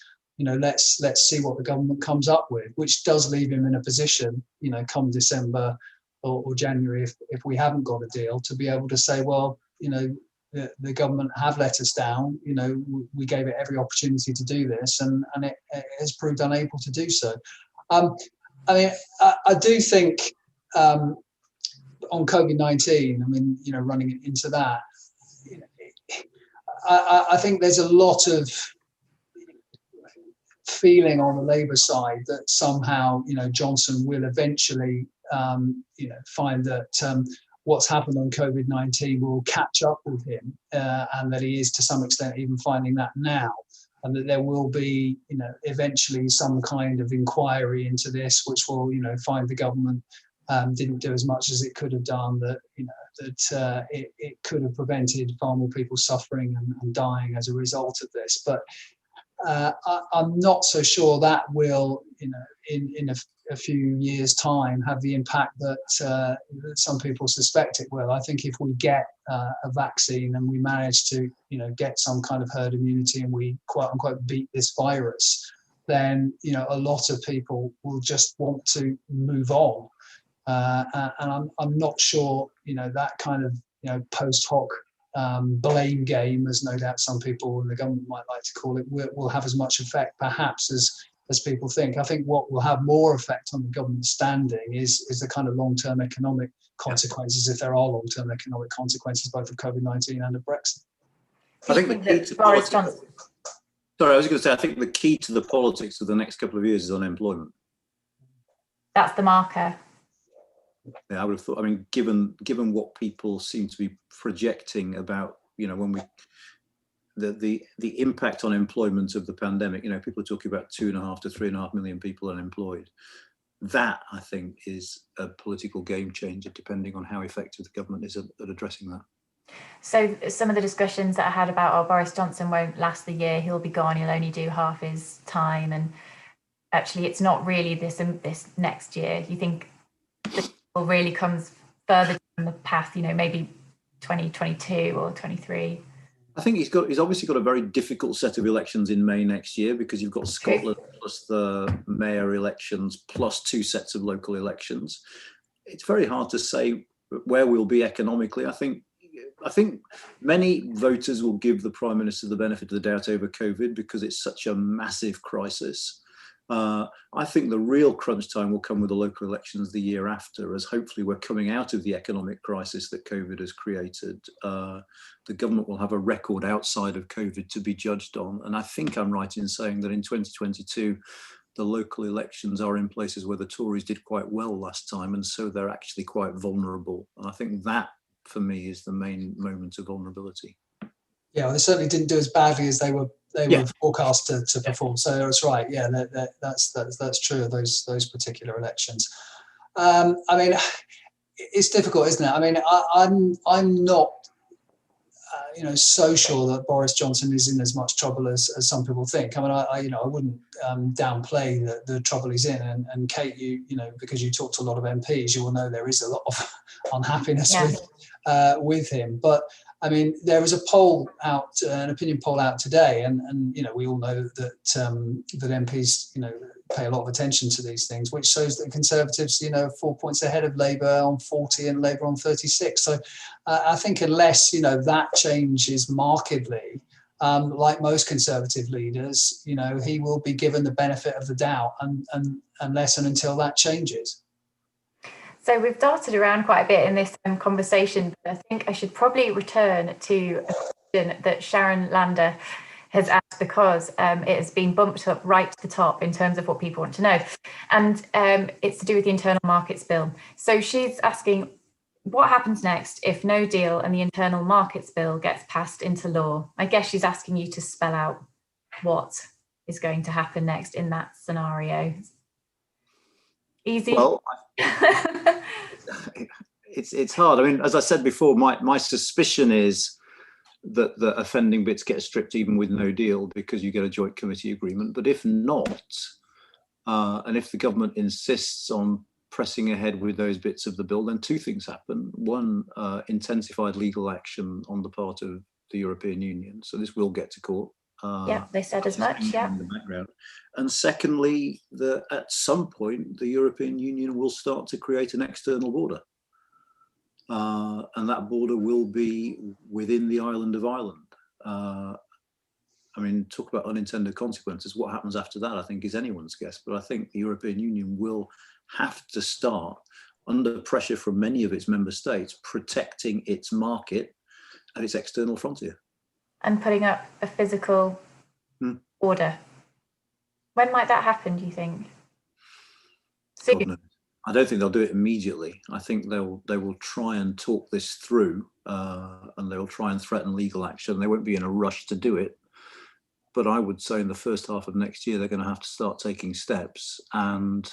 let's see what the government comes up with, which does leave him in a position, come December or January, if we haven't got a deal, to be able to say, well, the government have let us down. We gave it every opportunity to do this, and it has proved unable to do so. I do think on COVID-19, running into that, I think there's a lot of feeling on the Labour side that somehow, Johnson will eventually, find that what's happened on COVID-19 will catch up with him, and that he is to some extent even finding that now, and that there will be, eventually some kind of inquiry into this, which will, find the government didn't do as much as it could have done, that, it could have prevented far more people suffering and dying as a result of this. But I'm not so sure that will, in a few years' time, have the impact that some people suspect it will. I think if we get a vaccine and we manage to, get some kind of herd immunity and we quote unquote beat this virus, then a lot of people will just want to move on. And I'm not sure, that kind of post hoc blame game, as no doubt some people in the government might like to call it, will have as much effect perhaps as people think. I think what will have more effect on the government's standing is the kind of long-term economic consequences, if there are long-term economic consequences both of COVID-19 and of Brexit. I think the key to politics, sorry, I was going to say, I think the key to the politics of the next couple of years is unemployment. That's the marker. Yeah, I would have thought. Given what people seem to be projecting about, when we the impact on employment of the pandemic. People are talking about 2.5 to 3.5 million people unemployed. That, I think, is a political game changer, depending on how effective the government is at addressing that. So some of the discussions that I had about, Boris Johnson won't last the year, he'll be gone, he'll only do half his time, and actually it's not really this next year. You think really comes further down the path, maybe 2022 or 23? I think he's obviously got a very difficult set of elections in May next year, because you've got Scotland plus the mayor elections plus 2 sets of local elections. It's very hard to say where we'll be economically. I think many voters will give the Prime Minister the benefit of the doubt over COVID because it's such a massive crisis. I think the real crunch time will come with the local elections the year after, as hopefully we're coming out of the economic crisis that COVID has created. The government will have a record outside of COVID to be judged on. And I think I'm right in saying that in 2022, the local elections are in places where the Tories did quite well last time, and so they're actually quite vulnerable. And I think that, for me, is the main moment of vulnerability. Yeah, well, they certainly didn't do as badly as they were forecast to perform. So that's right. Yeah, that's true of those particular elections. It's difficult, isn't it? I'm not so sure that Boris Johnson is in as much trouble as some people think. I wouldn't downplay the trouble he's in. And Kate, because you talk to a lot of MPs, you will know there is a lot of unhappiness with him. But there was a poll out, an opinion poll out today, and we all know that that MPs pay a lot of attention to these things, which shows that Conservatives 4 points ahead of Labour on 40 and Labour on 36. So I think unless that changes markedly, like most Conservative leaders, he will be given the benefit of the doubt, and unless and until that changes. So we've darted around quite a bit in this conversation, but I think I should probably return to a question that Sharon Lander has asked, because it has been bumped up right to the top in terms of what people want to know. And it's to do with the Internal Markets Bill. So she's asking, what happens next if no deal and the Internal Markets Bill gets passed into law? I guess she's asking you to spell out what is going to happen next in that scenario. Easy? Well, it's hard. As I said before, my suspicion is that the offending bits get stripped even with no deal, because you get a joint committee agreement. But if not, And if the government insists on pressing ahead with those bits of the bill, then two things happen. One, intensified legal action on the part of the European Union. So this will get to court. Yeah, they said as much, yeah. In the background. And secondly, at some point, the European Union will start to create an external border. And that border will be within the island of Ireland. I mean, talk about unintended consequences. What happens after that, I think, is anyone's guess. But I think the European Union will have to start, under pressure from many of its member states, protecting its market and its external frontier. And putting up a physical order. When might that happen, do you think? God knows. I don't think they'll do it immediately. I think they will try and talk this through, and they'll try and threaten legal action. They won't be in a rush to do it. But I would say in the first half of next year, they're going to have to start taking steps and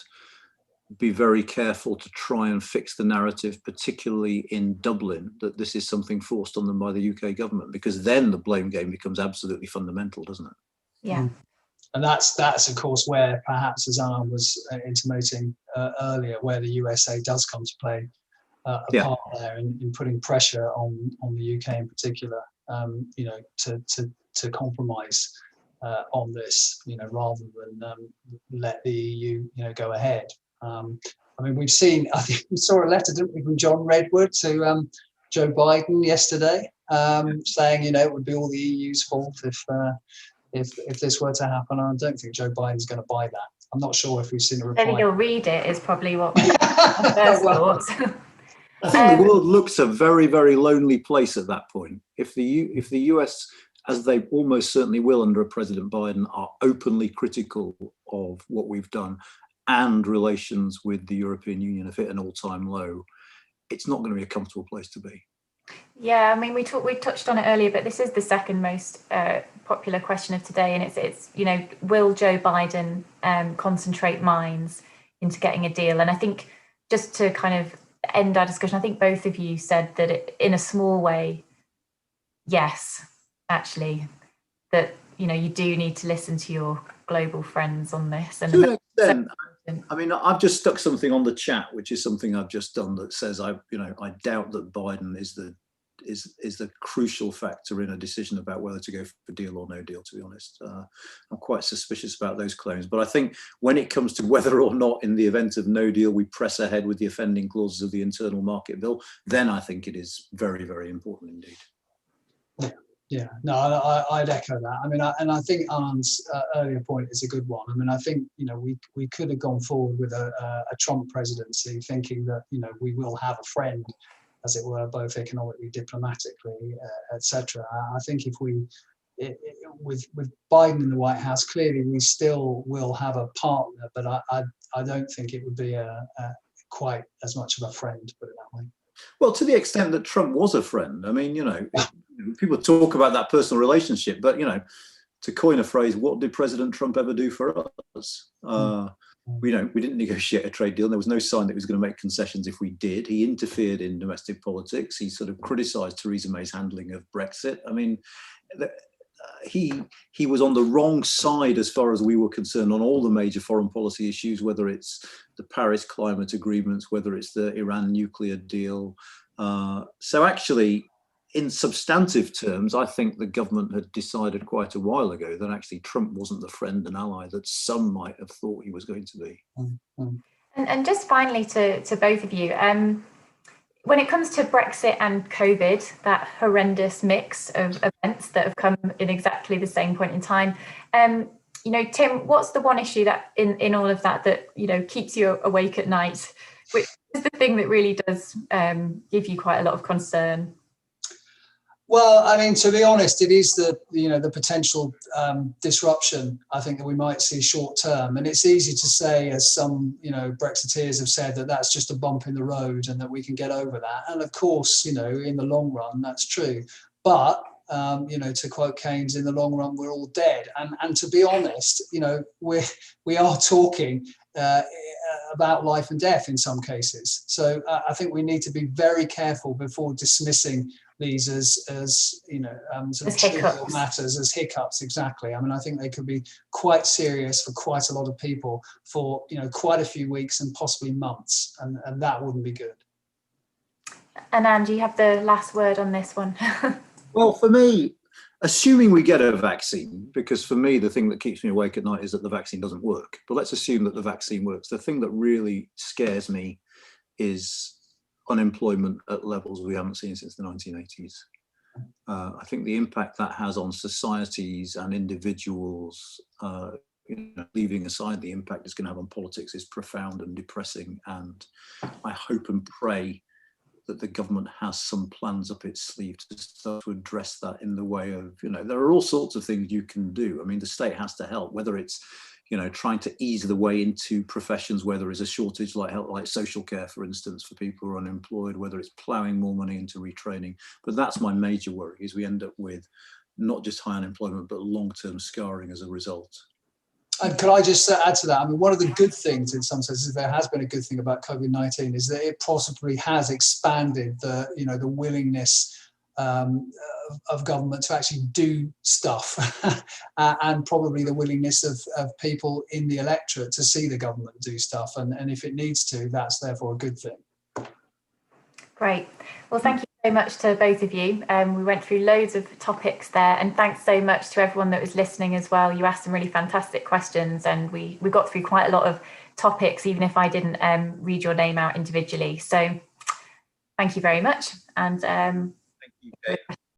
be very careful to try and fix the narrative, particularly in Dublin, that this is something forced on them by the UK government, because then the blame game becomes absolutely fundamental, doesn't it? Yeah. And that's of course where perhaps, as Anand was intimating earlier, where the USA does come to play a part there in putting pressure on the UK in particular, to compromise on this, rather than let the EU, go ahead. I mean, I think we saw a letter, didn't we, from John Redwood to Joe Biden yesterday, saying, it would be all the EU's fault if this were to happen. I don't think Joe Biden's going to buy that. I'm not sure if we've seen a reply. Maybe he'll read it is probably what my first thoughts. I think the world looks a very, very lonely place at that point. If the US, as they almost certainly will under a President Biden, are openly critical of what we've done, and relations with the European Union have hit an all-time low, it's not going to be a comfortable place to be. Yeah, I mean, we touched on it earlier, but this is the second most popular question of today, and it's will Joe Biden concentrate minds into getting a deal? And I think, just to kind of end our discussion, I think both of you said that in a small way, yes, actually, that you do need to listen to your global friends on this. And to an extent, I mean, I've just stuck something on the chat, which is something I've just done, that says I doubt that Biden is the crucial factor in a decision about whether to go for deal or no deal, to be honest. I'm quite suspicious about those claims. But I think when it comes to whether or not, in the event of no deal, we press ahead with the offending clauses of the internal market bill, then I think it is very, very important indeed. Yeah, no, I'd echo that. I mean, I think Anand's earlier point is a good one. I mean, I think, we could have gone forward with a Trump presidency thinking that, we will have a friend, as it were, both economically, diplomatically, etc. I think if with Biden in the White House, clearly we still will have a partner, but I don't think it would be quite as much of a friend, put it that way. Well, to the extent that Trump was a friend, I mean, people talk about that personal relationship, but, to coin a phrase, what did President Trump ever do for us? We didn't negotiate a trade deal. There was no sign that he was going to make concessions if we did. He interfered in domestic politics. He sort of criticised Theresa May's handling of Brexit. I mean, he was on the wrong side as far as we were concerned on all the major foreign policy issues, whether it's the Paris climate agreements, whether it's the Iran nuclear deal. So actually, in substantive terms, I think the government had decided quite a while ago that actually Trump wasn't the friend and ally that some might have thought he was going to be. And just finally to both of you, when it comes to Brexit and COVID, that horrendous mix of events that have come in exactly the same point in time, Tim, what's the one issue that in all of that keeps you awake at night, which is the thing that really does give you quite a lot of concern? Well, I mean, to be honest, it is the potential disruption, I think, that we might see short term. And it's easy to say, as some, Brexiteers have said, that that's just a bump in the road and that we can get over that. And of course, in the long run, that's true. But, to quote Keynes, in the long run, we're all dead. And to be honest, we are talking about life and death in some cases. So I think we need to be very careful before dismissing these as you know, sort of As trivial hiccups. matters, as hiccups. Exactly. I mean, I think they could be quite serious for quite a lot of people for, you know, quite a few weeks and possibly months, and that wouldn't be good. Anand, you have the last word on this one. Well, for me, assuming we get a vaccine, because for me, the thing that keeps me awake at night is that the vaccine doesn't work. But let's assume that the vaccine works. The thing that really scares me is unemployment at levels we haven't seen since the 1980s. I think the impact that has on societies and individuals, you know, leaving aside the impact it's going to have on politics, is profound and depressing. And I hope and pray that the government has some plans up its sleeve to start to address that in the way of, you know, there are all sorts of things you can do. I mean, the state has to help, whether it's, you know, trying to ease the way into professions where there is a shortage, like health, like social care, for instance, for people who are unemployed, whether it's ploughing more money into retraining. But that's my major worry, is we end up with not just high unemployment, but long-term scarring as a result. And could I just add to that? I mean, one of the good things, in some senses, there has been a good thing about COVID-19 is that it possibly has expanded the, you know, the willingness of government to actually do stuff, and probably the willingness of people in the electorate to see the government do stuff. And if it needs to, that's therefore a good thing. Great. Well, thank you so much to both of you. We went through loads of topics there, and thanks so much to everyone that was listening as well. You asked some really fantastic questions, and we got through quite a lot of topics, even if I didn't read your name out individually. So thank you very much. And Thank you, Kate.